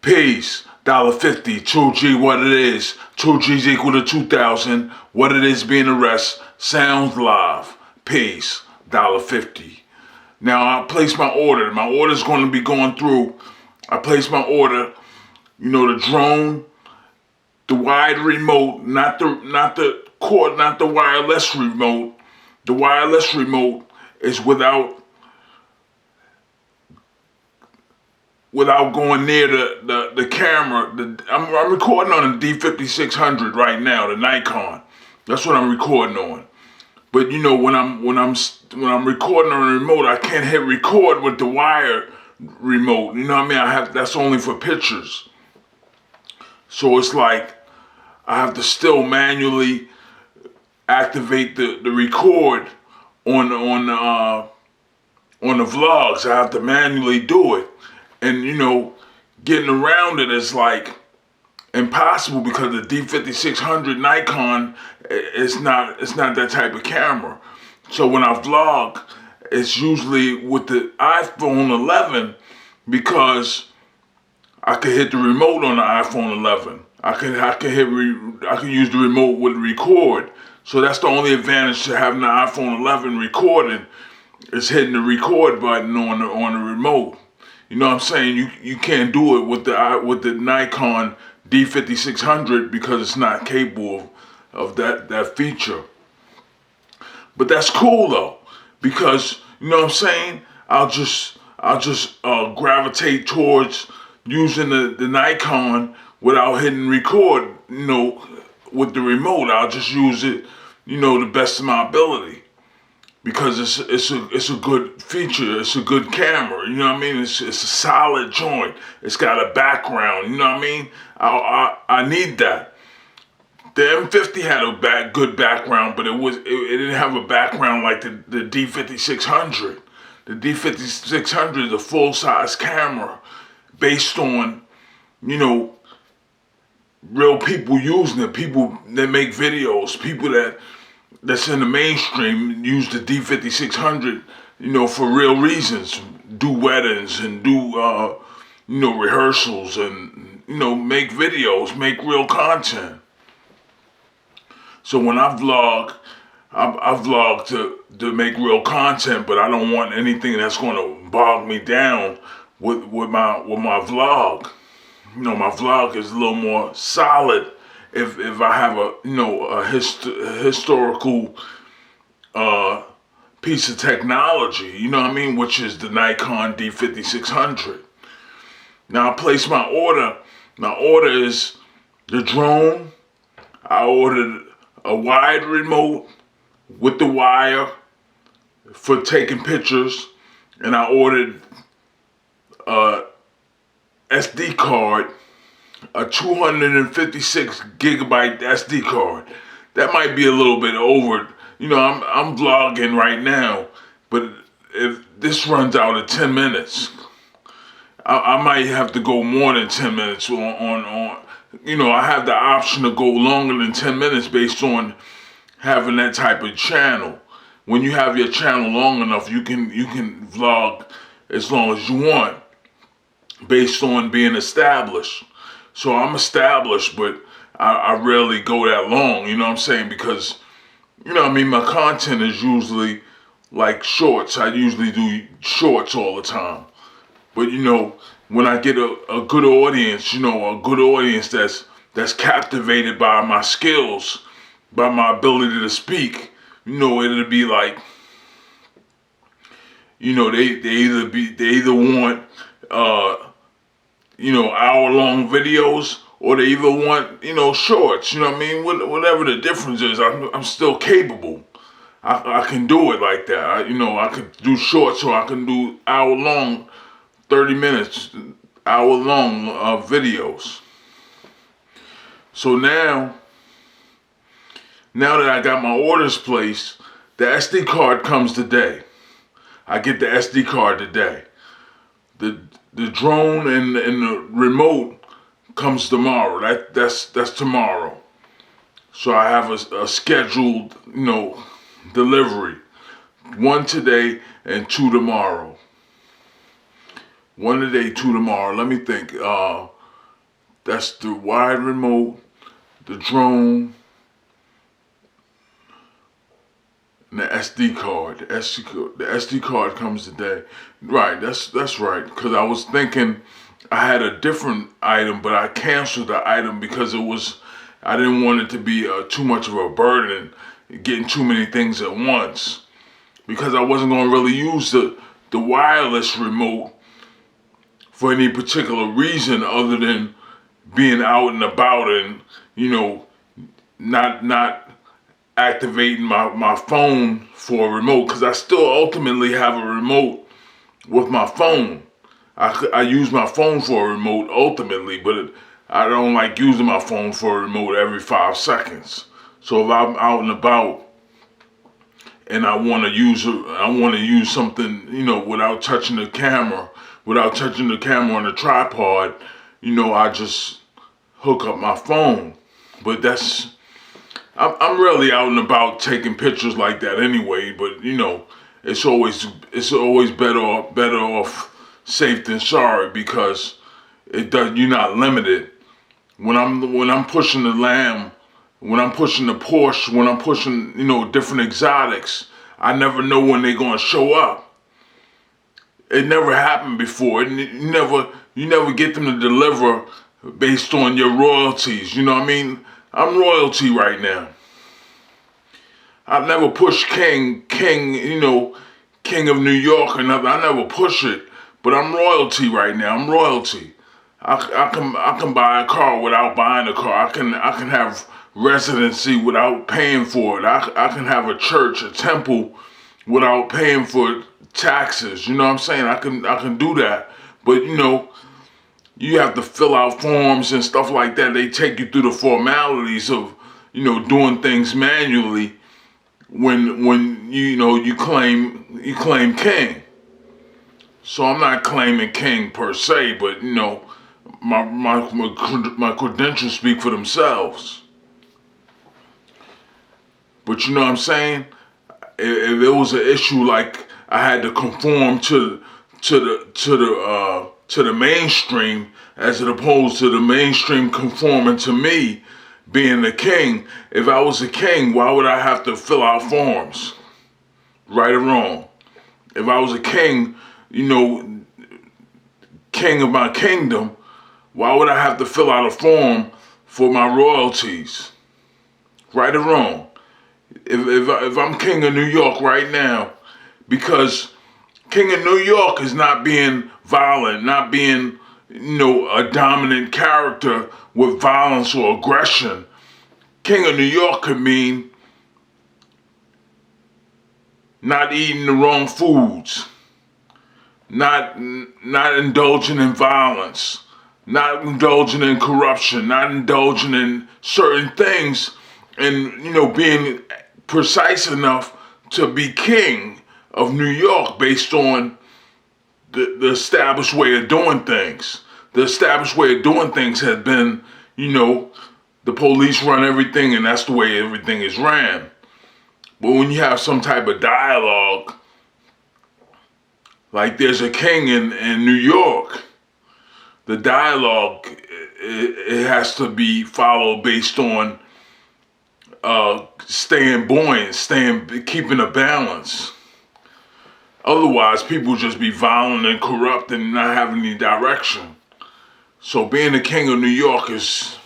Peace. $1.50. 2G, what it is. 2G's equal to 2,000. What it is being arrested. Sounds live. Peace. $1.50. Now I place my order. My order's going to be going through. I place my order. You know, the drone, the wired remote, not the cord, not the wireless remote. The wireless remote is without going near the camera. I'm recording on the D5600 right now, the Nikon. That's what I'm recording on. But you know, when I'm recording on the remote, I can't hit record with the wire remote. You know what I mean? That's only for pictures. So it's like I have to still manually activate the record on the vlogs. I have to manually do it. And you know, getting around it is like impossible because the D5600 Nikon it's not that type of camera. So when I vlog, it's usually with the iPhone 11 because I can hit the remote on the iPhone 11. I can use the remote with record. So that's the only advantage to having the iPhone 11 recording is hitting the record button on the remote. You know what I'm saying? You can't do it with the Nikon D5600 because it's not capable of that feature. But that's cool though, because you know what I'm saying? I'll just gravitate towards using the Nikon without hitting record. You know, with the remote, I'll just use it. You know, the best of my ability. Because it's a good feature, it's a good camera, you know what I mean? It's a solid joint. It's got a background, you know what I mean? I need that. The M50 had a good background, but it didn't have a background like the D5600. The D5600 is a full-size camera based on, you know, real people using it, people that make videos, people that's in the mainstream use the D5600, you know, for real reasons. Do weddings and do, you know, rehearsals and, you know, make videos, make real content. So when I vlog, I vlog to make real content, but I don't want anything that's going to bog me down with my vlog. You know, my vlog is a little more solid. If I have a historical piece of technology, you know what I mean, which is the Nikon D5600. Now I place my order. My order is the drone. I ordered a wired remote with the wire for taking pictures, and I ordered a SD card. A 256 gigabyte SD card. That might be a little bit over. You know, I'm vlogging right now, but if this runs out in 10 minutes, I might have to go more than 10 minutes on. You know, I have the option to go longer than 10 minutes based on having that type of channel. When you have your channel long enough, you can vlog as long as you want, based on being established. So I'm established, but I rarely go that long, you know what I'm saying? Because, you know what I mean, my content is usually like shorts. I usually do shorts all the time. But, you know, when I get a good audience, you know, a good audience that's captivated by my skills, by my ability to speak, you know, it'll be like, you know, they either want, you know, hour-long videos, or they either want, you know, shorts, you know what I mean? Whatever the difference is, I'm still capable. I can do it like that. You know, I could do shorts, or I can do hour-long, 30 minutes, hour-long videos. So now that I got my orders placed, the SD card comes today. I get the SD card today. The drone and the remote comes tomorrow. That's tomorrow. So I have a scheduled, you know, delivery. 1 today and 2 tomorrow. 1 today, 2 tomorrow. Let me think. That's the wide remote, the drone, and the SD card. The SD card comes today. Right, that's right. Because I was thinking I had a different item, but I canceled the item because I didn't want it to be too much of a burden, getting too many things at once. Because I wasn't going to really use the wireless remote for any particular reason other than being out and about and, not activating my phone for a remote, because I still ultimately have a remote with my phone. I use my phone for a remote ultimately, but I don't like using my phone for a remote every 5 seconds. So if I'm out and about and I want to use something, without touching the camera on the tripod, I just hook up my phone. But I'm really out and about taking pictures like that anyway. But it's always better off safe than sorry, because you're not limited. When I'm pushing the lamb, when I'm pushing the Porsche, when I'm pushing different exotics, I never know when they're gonna show up. It never happened before. You never get them to deliver based on your royalties. You know what I mean? I'm royalty right now. I've never pushed King of New York or nothing. I never push it, but I'm royalty right now. I'm royalty. I can buy a car without buying a car. I can have residency without paying for it. I can have a church, a temple, without paying for taxes. You know what I'm saying? I can do that. But you have to fill out forms and stuff like that. They take you through the formalities of doing things manually when you claim king. So I'm not claiming king per se, but my credentials speak for themselves. But you know what I'm saying? If it was an issue like I had to conform to the mainstream, as opposed to the mainstream conforming to me being the king. If I was a king, why would I have to fill out forms? Right or wrong? If I was a king, king of my kingdom, why would I have to fill out a form for my royalties? Right or wrong? If I'm king of New York right now, because king of New York is not being violent, not being, a dominant character with violence or aggression. King of New York could mean not eating the wrong foods, not indulging in violence, not indulging in corruption, not indulging in certain things, and being precise enough to be king of New York based on the established way of doing things. The established way of doing things has been, the police run everything and that's the way everything is ran. But when you have some type of dialogue, like there's a king in New York, the dialogue, it has to be followed based on staying buoyant, keeping a balance. Otherwise, people just be violent and corrupt and not having any direction. So being the king of New York it's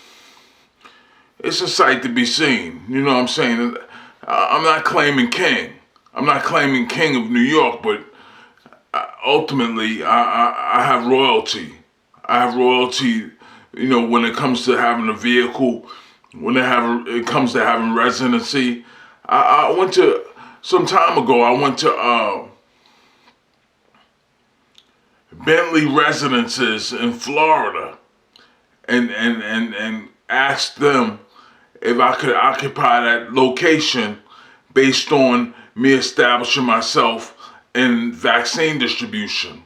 a sight to be seen. You know what I'm saying? I'm not claiming king. I'm not claiming king of New York, but ultimately, I have royalty. I have royalty, when it comes to having a vehicle, when it comes to having residency. I went to, some time ago, I went to Bentley Residences in Florida and asked them if I could occupy that location based on me establishing myself in vaccine distribution.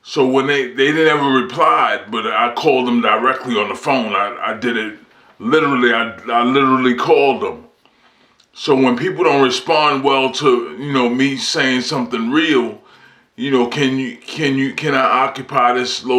So when they never replied, but I called them directly on the phone. I did it literally. I literally called them. So when people don't respond well to me saying something real, can I occupy this location?